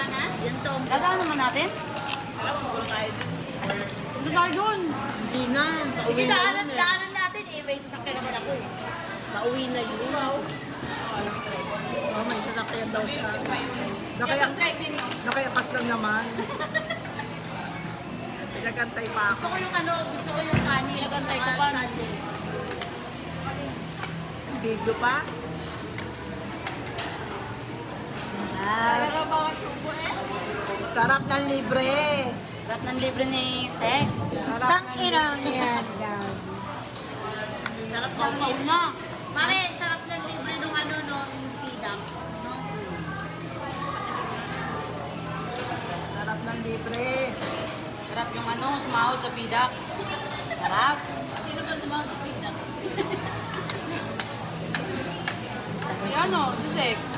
na? Yan to. Dadaan naman natin? Alam mo, wala tayo. Punta tayo doon. Hindi na. Sige, daanan natin eh. May sasakyan naman ako eh. Pauwi na yun. Wow. Oh, may sasakyan daw siya. Nakayakas lang naman. Pinagantay pa ako. Gusto ko yung ano, gusto ko yung kanin. Pinagantay ko pa. Video pa. Pero bawat tubo eh. Sarap ng libre. Sarap ng libre ni Sek. Sarap ng libre. Sarap ng libre. na. Mare, sarap ng libre nung ano, nung pidang. Sarap ng libre. Sarap yung ano, sumahod sa bidak. Sarap. Sino ba sumawag sa pidang? Ay ano, si Sek.